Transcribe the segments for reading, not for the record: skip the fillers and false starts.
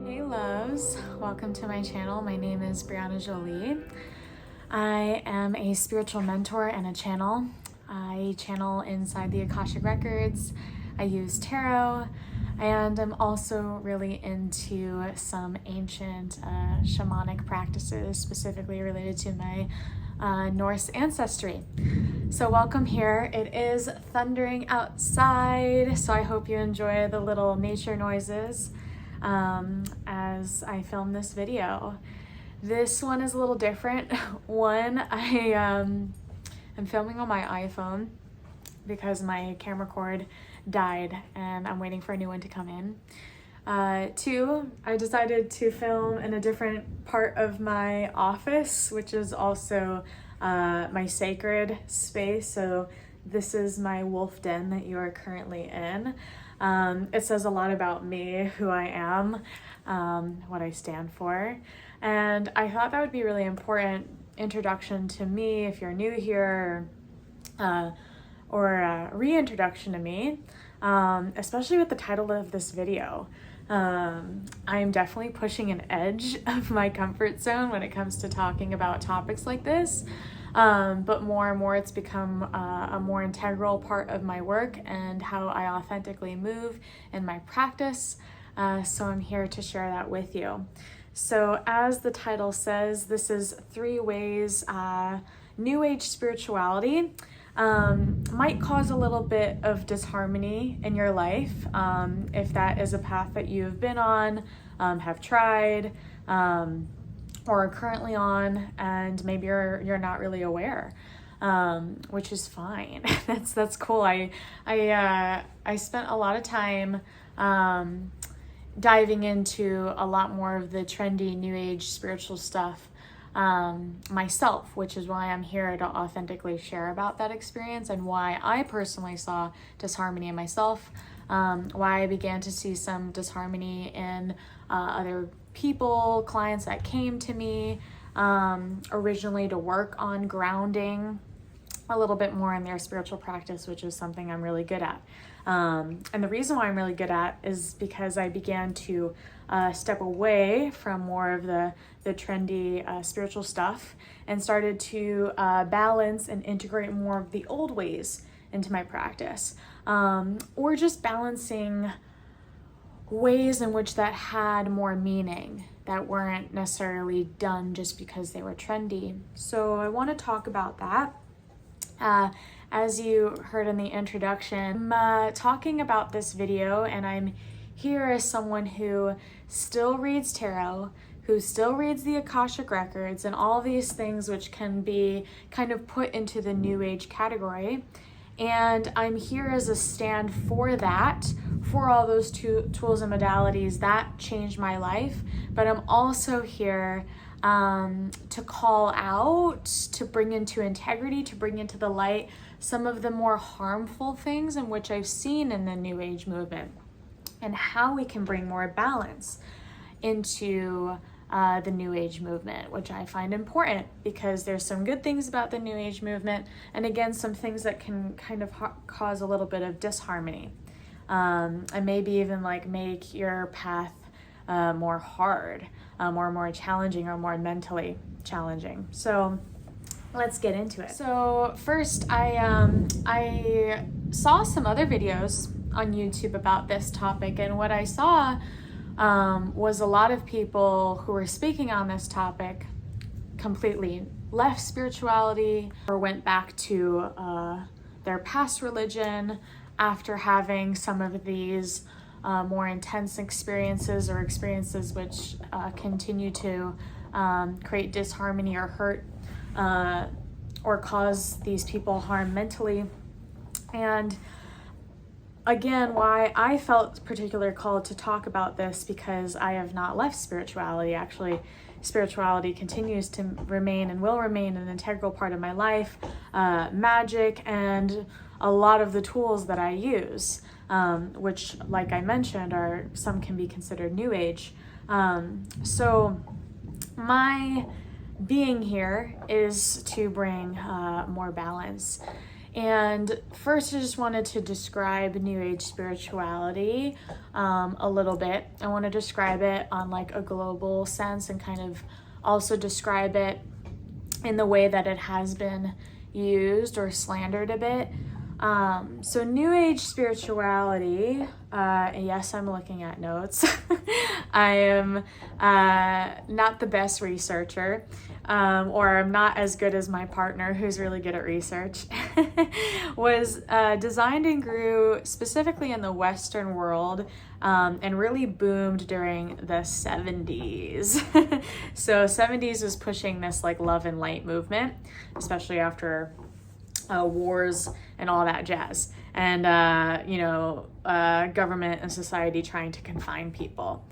Hey loves, welcome to my channel. My name is Briöna Jolie. I am a spiritual mentor and a channel. I channel inside the Akashic Records. I use tarot, and I'm also really into some ancient shamanic practices, specifically related to my Norse ancestry. So welcome here. It is thundering outside, so I hope you enjoy the little nature noises as I film this video. This one is a little different. One, I'm filming on my iPhone because my camera cord died and I'm waiting for a new one to come in. Two, I decided to film in a different part of my office, which is also my sacred space. So this is my wolf den that you are currently in. It says a lot about me, who I am, what I stand for. And I thought that would be a really important introduction to me if you're new here, or a reintroduction to me, especially with the title of this video. I am definitely pushing an edge of my comfort zone when it comes to talking about topics like this. But more and more it's become a more integral part of my work and how I authentically move in my practice. So I'm here to share that with you. So as the title says, this is 3 ways New Age spirituality might cause a little bit of disharmony in your life, if that is a path that you've been on, have tried, or are currently on, and maybe you're not really aware, which is fine. That's cool. I spent a lot of time diving into a lot more of the trendy New Age spiritual stuff myself, which is why I'm here to authentically share about that experience and why I personally saw disharmony in myself, why I began to see some disharmony in other people, clients that came to me originally to work on grounding a little bit more in their spiritual practice, which is something I'm really good at. And the reason why I'm really good at is because I began to step away from more of the trendy spiritual stuff and started to balance and integrate more of the old ways into my practice, or just balancing ways in which that had more meaning, that weren't necessarily done just because they were trendy. So I want to talk about that. As you heard in the introduction, I'm talking about this video, and I'm here as someone who still reads tarot, who still reads the Akashic Records, and all these things which can be kind of put into the New Age category. And I'm here as a stand for that, for all those tools and modalities that changed my life. But I'm also here to call out, to bring into integrity, to bring into the light some of the more harmful things in which I've seen in the New Age movement, and how we can bring more balance into the New Age movement, which I find important because there's some good things about the New Age movement, and again, some things that can kind of cause a little bit of disharmony, and maybe even like make your path more hard, more challenging, or more mentally challenging. So let's get into it. So first, I saw some other videos on YouTube about this topic, and what I saw was a lot of people who were speaking on this topic completely left spirituality or went back to their past religion after having some of these more intense experiences, or experiences which continue to create disharmony or hurt, or cause these people harm mentally. And again, why I felt particularly called to talk about this, because I have not left spirituality. Actually, spirituality continues to remain and will remain an integral part of my life, magic, and a lot of the tools that I use, which, like I mentioned, some can be considered New Age. So my being here is to bring more balance. And first, I just wanted to describe New Age spirituality a little bit. I want to describe it on like a global sense and kind of also describe it in the way that it has been used or slandered a bit. So New Age spirituality, yes, I'm looking at notes. I am not the best researcher, or I'm not as good as my partner who's really good at research, was designed and grew specifically in the Western world, and really boomed during the 70s. So 70s was pushing this like love and light movement, especially after wars and all that jazz, and government and society trying to confine people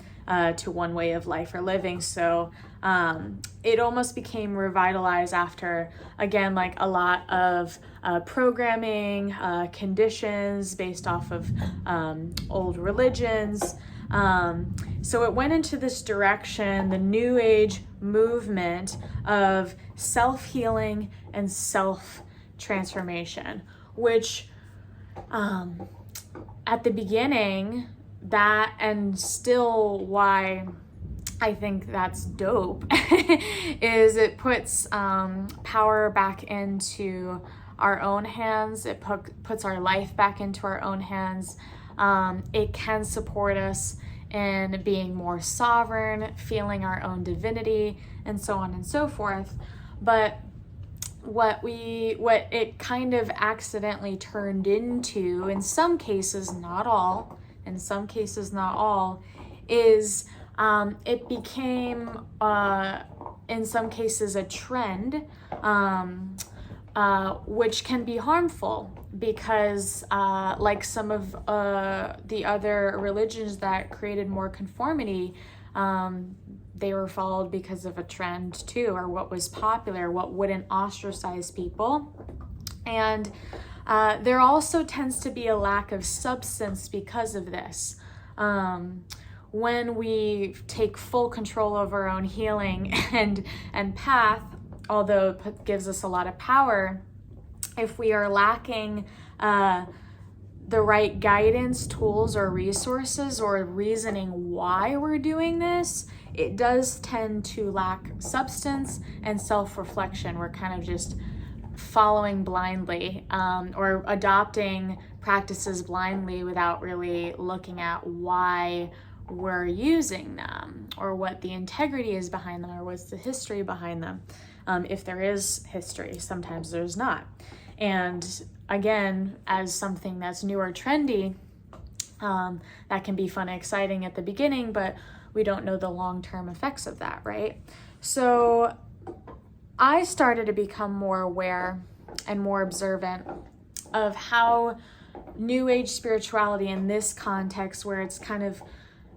to one way of life or living. So it almost became revitalized after, again, like a lot of programming, conditions based off of old religions. So it went into this direction, the New Age movement of self-healing and self-transformation, which at the beginning, that, and still why I think that's dope, is it puts power back into our own hands. It puts our life back into our own hands. It can support us in being more sovereign, feeling our own divinity, and so on and so forth. But what it kind of accidentally turned into, in some cases, not all, is it became, in some cases, a trend, which can be harmful because, like some of the other religions that created more conformity, they were followed because of a trend too, or what was popular, what wouldn't ostracize people. And there also tends to be a lack of substance because of this. When we take full control of our own healing and path, although it gives us a lot of power, if we are lacking the right guidance, tools, or resources, or reasoning why we're doing this, it does tend to lack substance and self-reflection. We're kind of just following blindly, or adopting practices blindly without really looking at why we're using them, or what the integrity is behind them, or what's the history behind them. If there is history, sometimes there's not. And again, as something that's new or trendy, that can be fun and exciting at the beginning, but we don't know the long-term effects of that, right? So I started to become more aware and more observant of how New Age spirituality in this context, where it's kind of,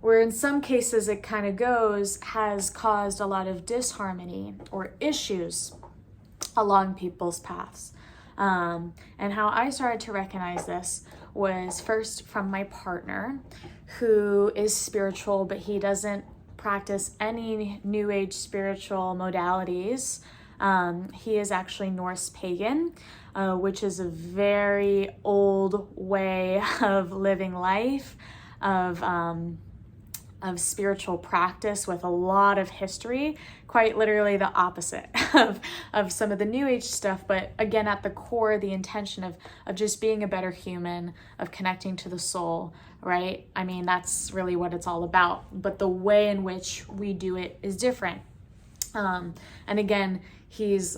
where in some cases it kind of goes, has caused a lot of disharmony or issues along people's paths. And how I started to recognize this was first from my partner, who is spiritual, but he doesn't practice any New Age spiritual modalities. He is actually Norse Pagan, which is a very old way of living life, of spiritual practice with a lot of history, quite literally the opposite of some of the New Age stuff, but again, at the core, the intention of just being a better human, of connecting to the soul, right? I mean, that's really what it's all about, but the way in which we do it is different. And again, he's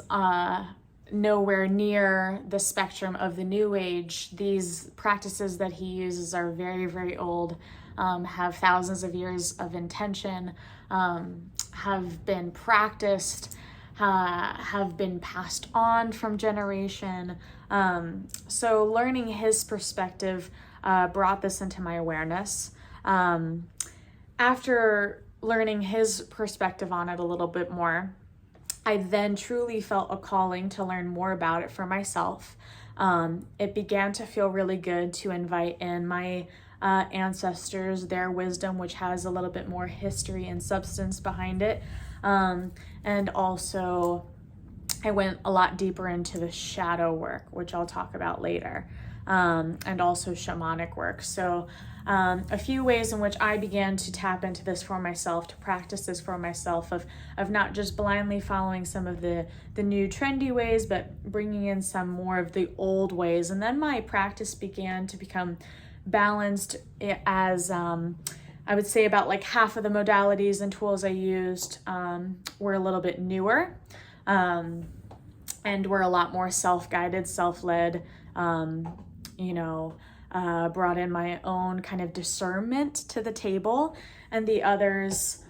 nowhere near the spectrum of the New Age. These practices that he uses are very, very old, have thousands of years of intention, have been practiced, have been passed on from generation. So learning his perspective brought this into my awareness. After learning his perspective on it a little bit more, I then truly felt a calling to learn more about it for myself. It began to feel really good to invite in my ancestors, their wisdom, which has a little bit more history and substance behind it, and also I went a lot deeper into the shadow work, which I'll talk about later, and also shamanic work. So a few ways in which I began to tap into this for myself, to practice this for myself, of not just blindly following some of the new trendy ways, but bringing in some more of the old ways. And then my practice began to become balanced as I would say about like half of the modalities and tools I used were a little bit newer, and were a lot more self-guided, self-led, brought in my own kind of discernment to the table, and the others,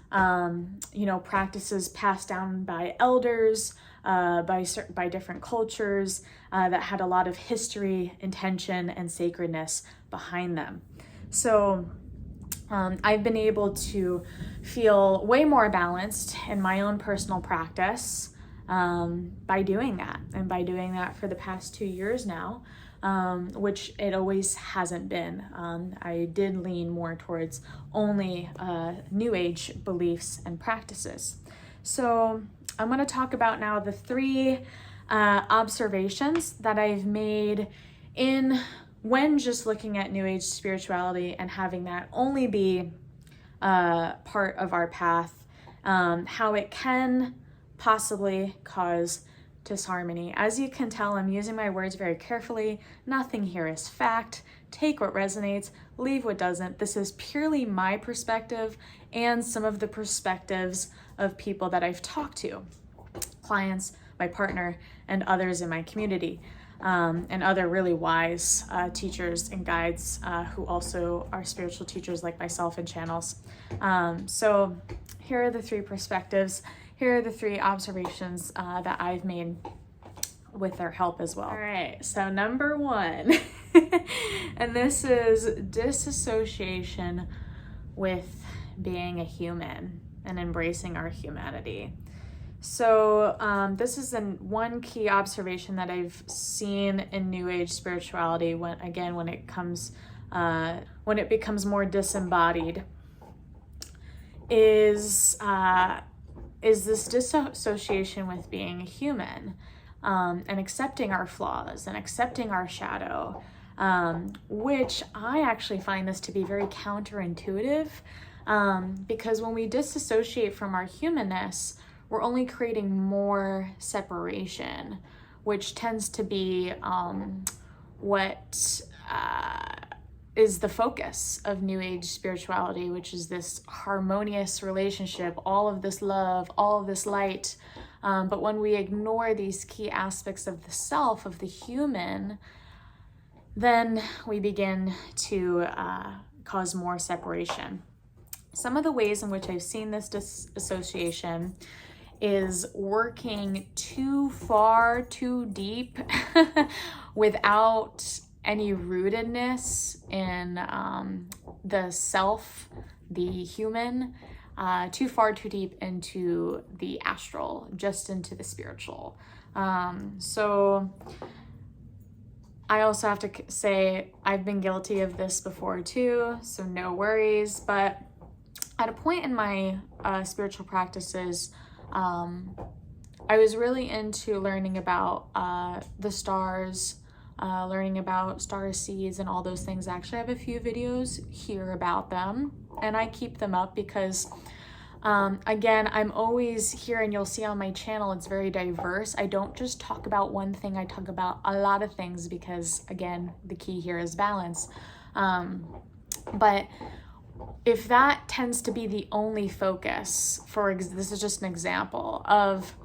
practices passed down by elders, by different cultures, that had a lot of history, intention, and sacredness behind them. So I've been able to feel way more balanced in my own personal practice by doing that, and by doing that for the past 2 years now, which it always hasn't been. I did lean more towards only New Age beliefs and practices. So I'm going to talk about now the 3 observations that I've made when just looking at New Age spirituality and having that only be part of our path, how it can possibly cause disharmony. As you can tell, I'm using my words very carefully. Nothing here is fact. Take what resonates, leave what doesn't. This is purely my perspective and some of the perspectives of people that I've talked to, clients, my partner, and others in my community, and other really wise teachers and guides who also are spiritual teachers like myself and channels. So here are the 3 perspectives. Here are the 3 observations that I've made with their help as well. All right, so number 1, and this is disassociation with being a human and embracing our humanity. So this is one key observation that I've seen in New Age spirituality when it becomes more disembodied, is this disassociation with being a human, and accepting our flaws and accepting our shadow, which I actually find this to be very counterintuitive, because when we disassociate from our humanness, we're only creating more separation, which tends to be what is the focus of New Age spirituality, which is this harmonious relationship, all of this love, all of this light. But when we ignore these key aspects of the self, of the human, then we begin to cause more separation. Some of the ways in which I've seen this disassociation is working too far, too deep, without any rootedness in the self, the human, too far, too deep into the astral, just into the spiritual. So I also have to say I've been guilty of this before too, so no worries. But at a point in my spiritual practices, I was really into learning about the stars, learning about star seeds and all those things. Actually, I have a few videos here about them, and I keep them up because, again, I'm always here, and you'll see on my channel, it's very diverse. I don't just talk about one thing, I talk about a lot of things because, again, the key here is balance. But if that tends to be the only focus, this is just an example of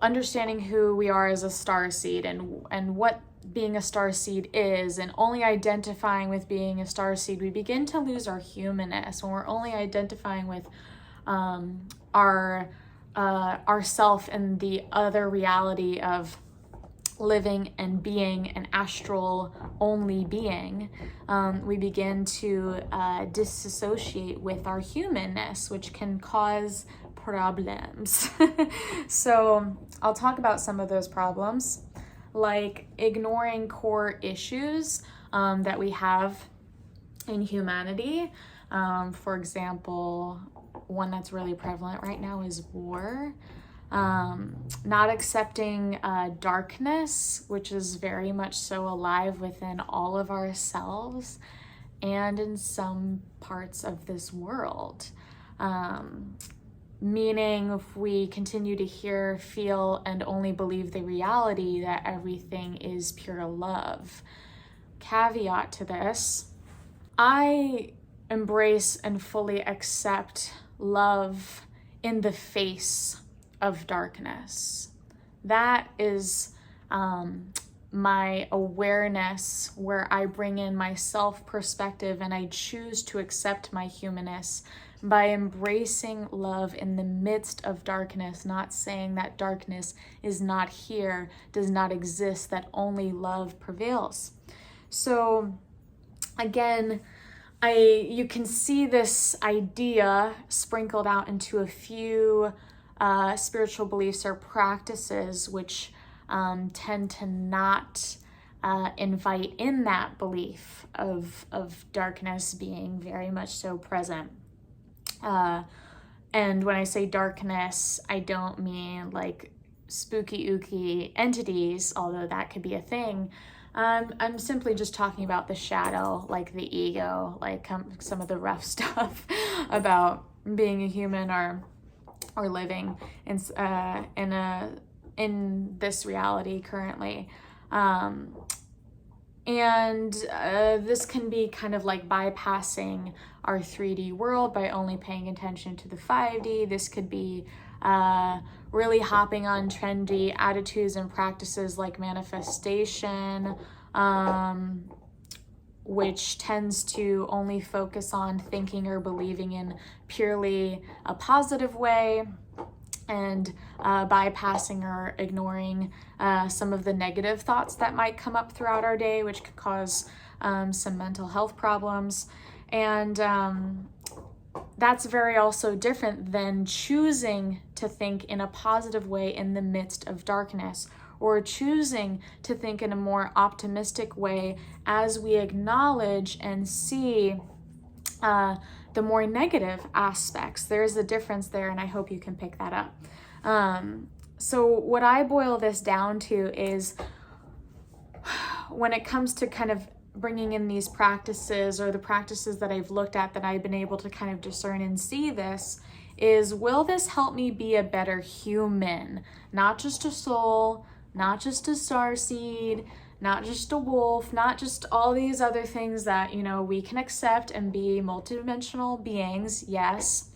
understanding who we are as a starseed and what being a starseed is, and only identifying with being a starseed, we begin to lose our humanness. When we're only identifying with our self and the other reality of living and being an astral only being, we begin to disassociate with our humanness, which can cause problems. So I'll talk about some of those problems, like ignoring core issues that we have in humanity. For example, one that's really prevalent right now is war. not accepting darkness, which is very much so alive within all of ourselves and in some parts of this world. Meaning if we continue to hear, feel, and only believe the reality that everything is pure love. Caveat to this, I embrace and fully accept love in the face of darkness. That is my awareness, where I bring in my self perspective and I choose to accept my humanness by embracing love in the midst of darkness, not saying that darkness is not here, does not exist, that only love prevails. So again, you can see this idea sprinkled out into a few spiritual beliefs or practices which tend to not invite in that belief of darkness being very much so present. And when I say darkness, I don't mean like spooky ooky entities, although that could be a thing. I'm simply just talking about the shadow, like the ego, like some of the rough stuff about being a human or living in this reality currently. And this can be kind of like bypassing our 3D world by only paying attention to the 5D. This could be really hopping on trendy attitudes and practices like manifestation, which tends to only focus on thinking or believing in purely a positive way, and bypassing or ignoring some of the negative thoughts that might come up throughout our day, which could cause some mental health problems. And that's very also different than choosing to think in a positive way in the midst of darkness, or choosing to think in a more optimistic way as we acknowledge and see the more negative aspects. There's a difference there, and I hope you can pick that up. So what I boil this down to is, when it comes to kind of bringing in these practices, or the practices that I've looked at that I've been able to kind of discern and see this, is, will this help me be a better human? Not just a soul, not just a starseed, not just a wolf, not just all these other things that, we can accept and be multidimensional beings, yes.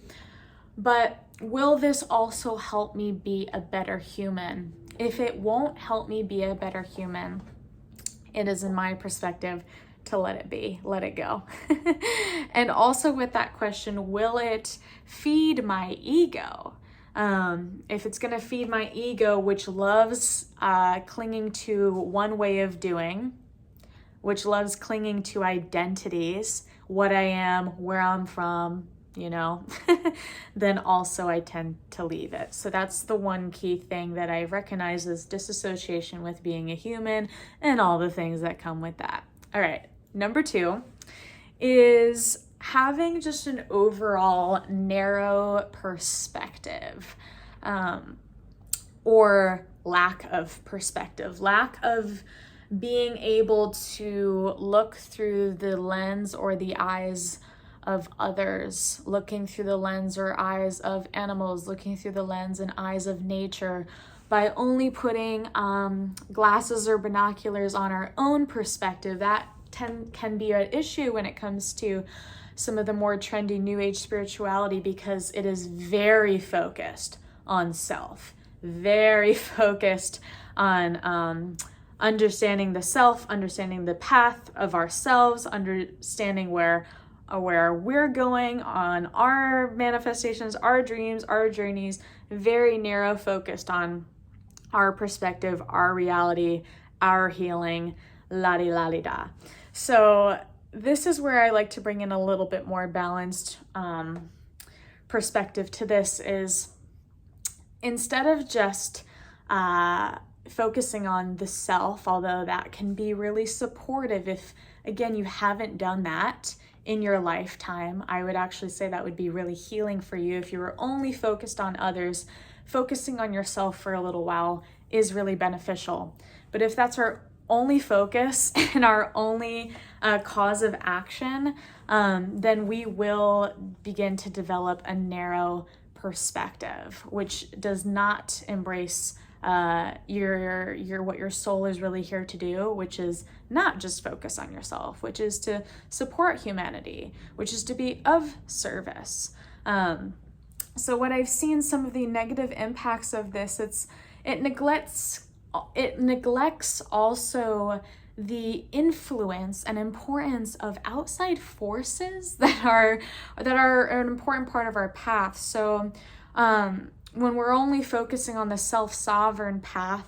But will this also help me be a better human? If it won't help me be a better human, it is, in my perspective, to let it be, let it go. And also with that question, will it feed my ego? If it's going to feed my ego, which loves clinging to one way of doing, which loves clinging to identities, what I am, where I'm from, then also I tend to leave it. So that's the one key thing that I recognize as disassociation with being a human, and all the things that come with that. All right, number 2 is having just an overall narrow perspective, or lack of perspective, lack of being able to look through the lens or the eyes of others, looking through the lens or eyes of animals, looking through the lens and eyes of nature, by only putting glasses or binoculars on our own perspective. That can be an issue when it comes to some of the more trendy New Age spirituality, because it is very focused on self, very focused on understanding the self, understanding the path of ourselves, understanding where we're going on our manifestations, our dreams, our journeys. Very narrow focused on our perspective, our reality, our healing, la-di-la-di-da. So this is where I like to bring in a little bit more balanced perspective to this, is instead of just focusing on the self, although that can be really supportive if, again, you haven't done that in your lifetime. I would actually say that would be really healing for you if you were only focused on others, focusing on yourself for a little while is really beneficial. But if that's our only focus and our only cause of action, then we will begin to develop a narrow perspective, which does not embrace your what your soul is really here to do, which is not just focus on yourself, which is to support humanity, which is to be of service. So what I've seen, some of the negative impacts of this, it neglects also the influence and importance of outside forces that are an important part of our path. So when we're only focusing on the self-sovereign path,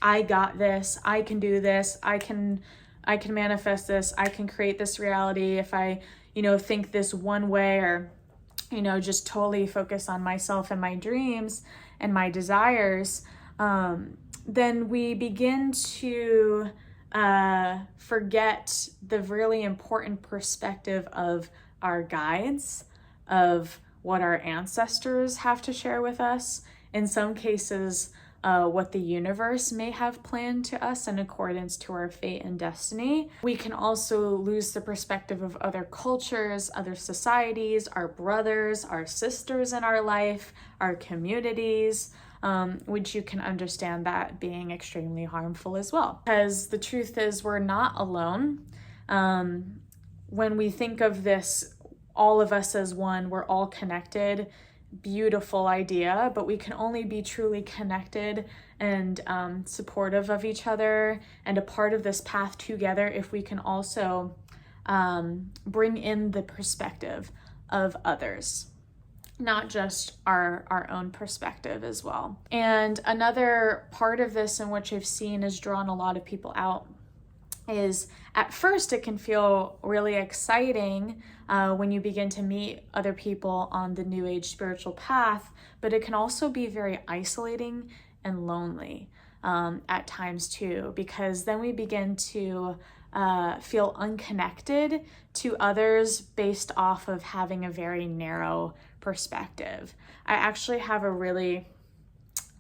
I got this, I can do this, I can manifest this, I can create this reality if I, think this one way, or, just totally focus on myself and my dreams and my desires, then we begin to forget the really important perspective of our guides, of what our ancestors have to share with us. In some cases, what the universe may have planned to us in accordance to our fate and destiny. We can also lose the perspective of other cultures, other societies, our brothers, our sisters in our life, our communities, which you can understand that being extremely harmful as well. Because the truth is, we're not alone. When we think of this, all of us as one, we're all connected. Beautiful idea, but we can only be truly connected and supportive of each other and a part of this path together if we can also bring in the perspective of others, not just our own perspective as well. And another part of this, in which I've seen has drawn a lot of people out, is at first it can feel really exciting when you begin to meet other people on the New Age spiritual path, but it can also be very isolating and lonely at times too, because then we begin to feel unconnected to others based off of having a very narrow perspective. I actually have a really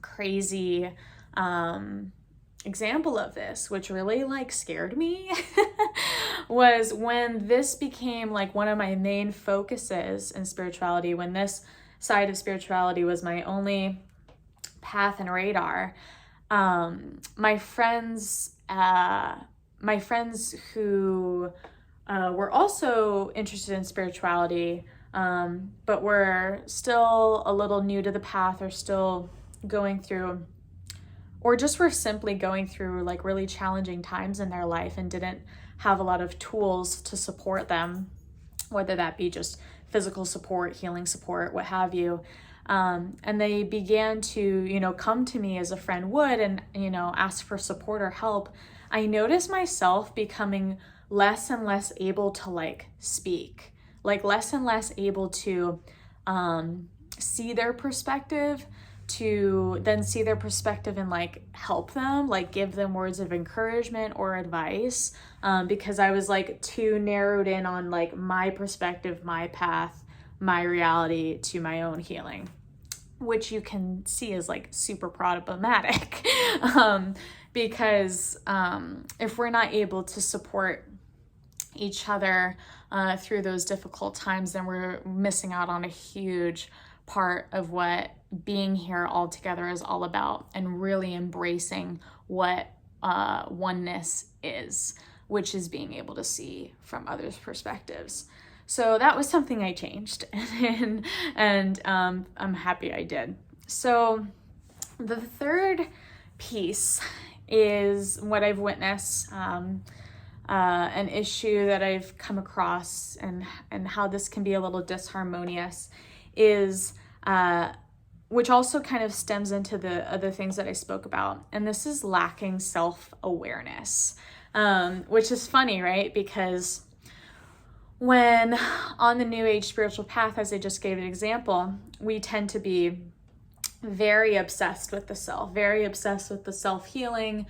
crazy example of this, which really scared me, was when this became one of my main focuses in spirituality, when this side of spirituality was my only path and radar. My friends who were also interested in spirituality, but were still a little new to the path, or still going through, or just were simply going through really challenging times in their life and didn't have a lot of tools to support them, whether that be just physical support, healing support, what have you. And they began to, come to me as a friend would and, ask for support or help. I noticed myself becoming less and less able to speak, less and less able to see their perspective, to then see their perspective and help them, give them words of encouragement or advice, because I was too narrowed in on my perspective, my path, my reality to my own healing, which you can see is super problematic. Because if we're not able to support each other through those difficult times, then we're missing out on a huge part of what being here all together is all about, and really embracing what oneness is, which is being able to see from others' perspectives. So that was something I changed, and I'm happy I did. So the third piece is what I've witnessed, an issue that I've come across, and how this can be a little disharmonious, is which also kind of stems into the other things that I spoke about. And this is lacking self-awareness, which is funny, right? Because when on the New Age spiritual path, as I just gave an example, we tend to be very obsessed with the self, very obsessed with the self-healing,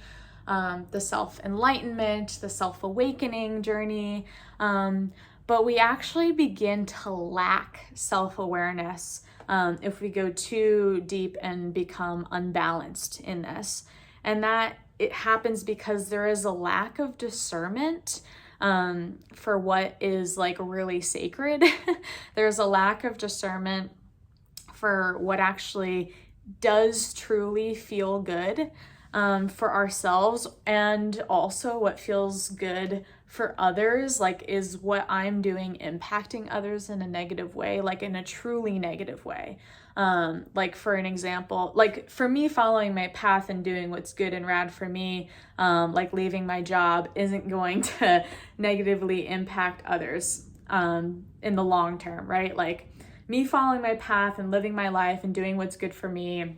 the self-enlightenment, the self-awakening journey. But we actually begin to lack self-awareness if we go too deep and become unbalanced in this. And that it happens because there is a lack of discernment for what is like really sacred. There's a lack of discernment for what actually does truly feel good for ourselves, and also what feels good for others. Like, is what I'm doing impacting others in a negative way, like in a truly negative way? Like, for an example, like for me, following my path and doing what's good and rad for me, like leaving my job isn't going to negatively impact others in the long term, right? Like me following my path and living my life and doing what's good for me,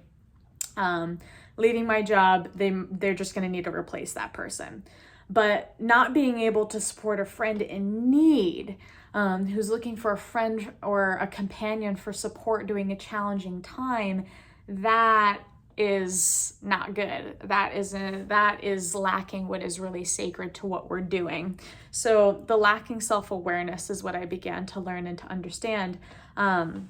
leaving my job, they're just going to need to replace that person. But not being able to support a friend in need, who's looking for a friend or a companion for support during a challenging time, that is not good. That is lacking what is really sacred to what we're doing. So the lacking self-awareness is what I began to learn and to understand. And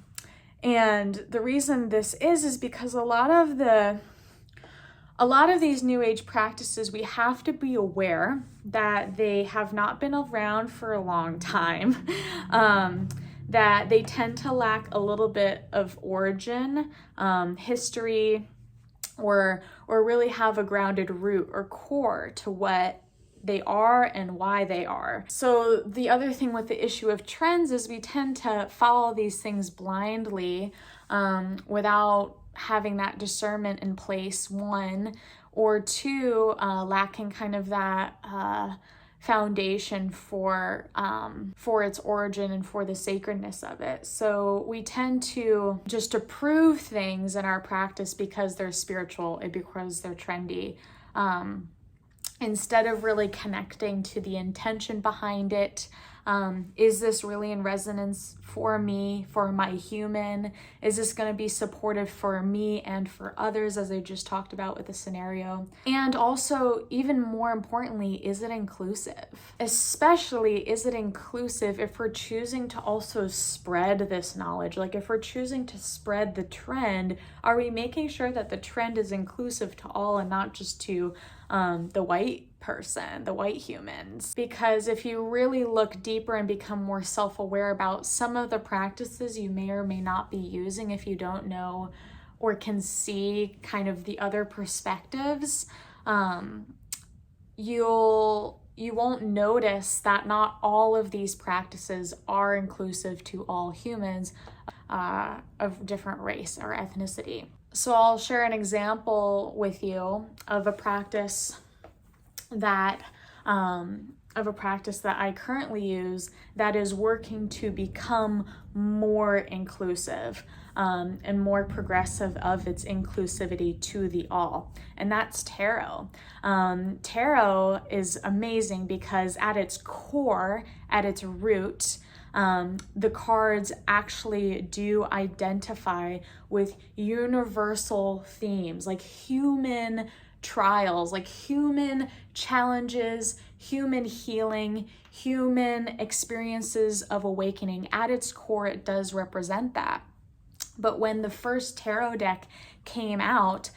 the reason this is because a lot of these new age practices, we have to be aware that they have not been around for a long time, that they tend to lack a little bit of origin, history, or really have a grounded root or core to what they are and why they are. So the other thing with the issue of trends is we tend to follow these things blindly, without having that discernment in place, one, or two, lacking kind of that foundation for its origin and for the sacredness of it. So we tend to just approve things in our practice because they're spiritual and because they're trendy, instead of really connecting to the intention behind it. Is this really in resonance for me, for my human? Is this going to be supportive for me and for others, as I just talked about with the scenario? And also, even more importantly, is it inclusive? Especially, is it inclusive if we're choosing to also spread this knowledge? Like, if we're choosing to spread the trend, are we making sure that the trend is inclusive to all and not just to the white person, the white humans? Because if you really look deeper and become more self-aware about some of the practices you may or may not be using, if you don't know or can see kind of the other perspectives, you won't notice that not all of these practices are inclusive to all humans of different race or ethnicity. So I'll share an example with you of a practice that I currently use that is working to become more inclusive and more progressive of its inclusivity to the all. And that's tarot. Tarot is amazing because at its core, at its root, the cards actually do identify with universal themes, like human trials, like human challenges, human healing, human experiences of awakening. At its core, it does represent that. But when the first tarot deck came out,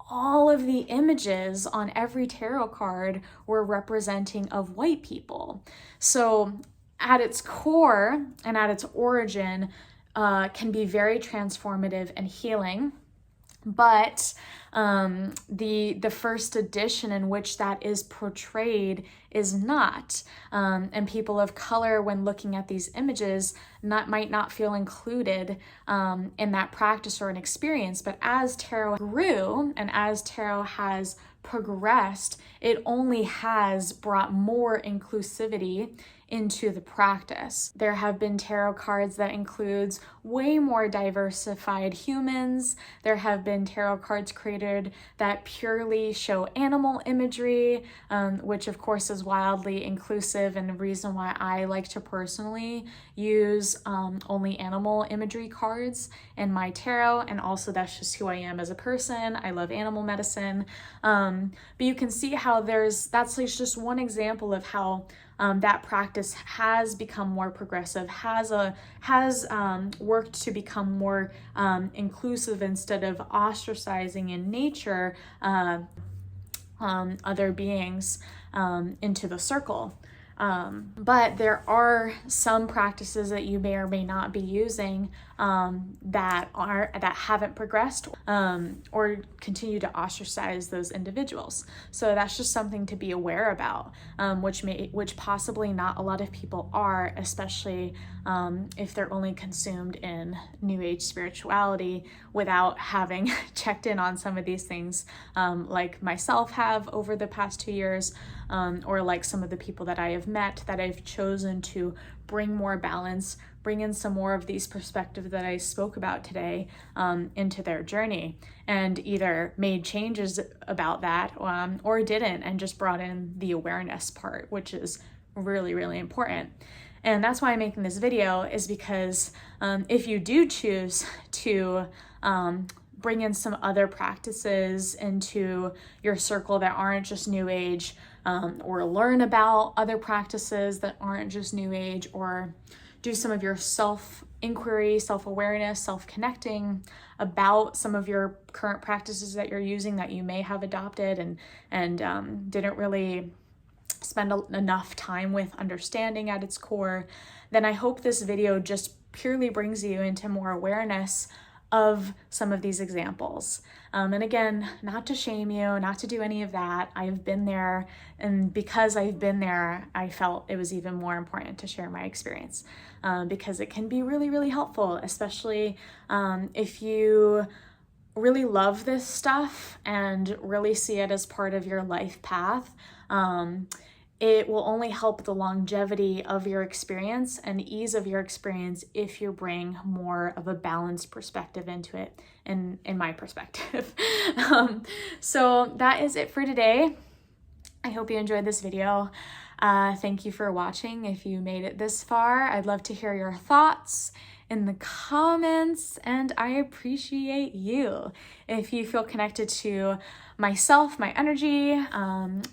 all of the images on every tarot card were representing of white people. So at its core and at its origin, can be very transformative and healing. But the first edition in which that is portrayed is not. And people of color, when looking at these images, might not feel included in that practice or an experience. But as tarot grew and as tarot has progressed, it only has brought more inclusivity into the practice. There have been tarot cards that includes way more diversified humans. There have been tarot cards created that purely show animal imagery, which of course is wildly inclusive, and the reason why I like to personally use only animal imagery cards in my tarot, and also that's just who I am as a person. I love animal medicine. But you can see how that's like just one example of how that practice has become more progressive, has worked to become more inclusive instead of ostracizing in nature other beings into the circle. But there are some practices that you may or may not be using that haven't progressed or continue to ostracize those individuals. So that's just something to be aware about, which possibly not a lot of people are, especially if they're only consumed in New Age spirituality without having checked in on some of these things, like myself have over the past 2 years, or like some of the people that I have met that I've chosen to bring more balance, bring in some more of these perspectives that I spoke about today into their journey, and either made changes about that or didn't, and just brought in the awareness part, which is really, really important. And that's why I'm making this video, is because if you do choose to bring in some other practices into your circle that aren't just New Age, or learn about other practices that aren't just New Age, or do some of your self-inquiry, self-awareness, self-connecting about some of your current practices that you're using that you may have adopted and didn't really spend enough time with understanding at its core, then I hope this video just purely brings you into more awareness of some of these examples. And again, not to shame you, not to do any of that. I've been there, and because I've been there, I felt it was even more important to share my experience, because it can be really, really helpful, especially if you really love this stuff and really see it as part of your life path. It will only help the longevity of your experience and ease of your experience if you bring more of a balanced perspective into it, in my perspective. So that is it for today. I hope you enjoyed this video. Thank you for watching. If you made it this far, I'd love to hear your thoughts in the comments, and I appreciate you. If you feel connected to myself, my energy,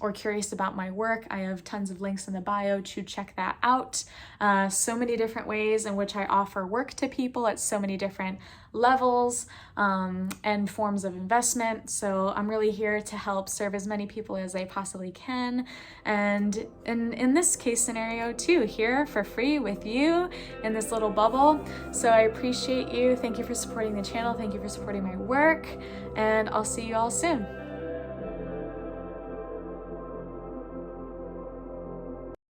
or curious about my work, I have tons of links in the bio to check that out. So many different ways in which I offer work to people at so many different levels and forms of investment. So I'm really here to help serve as many people as I possibly can. And in this case scenario too, here for free with you in this little bubble. So I appreciate you. Thank you for supporting the channel. Thank you for supporting my work. And I'll see you all soon.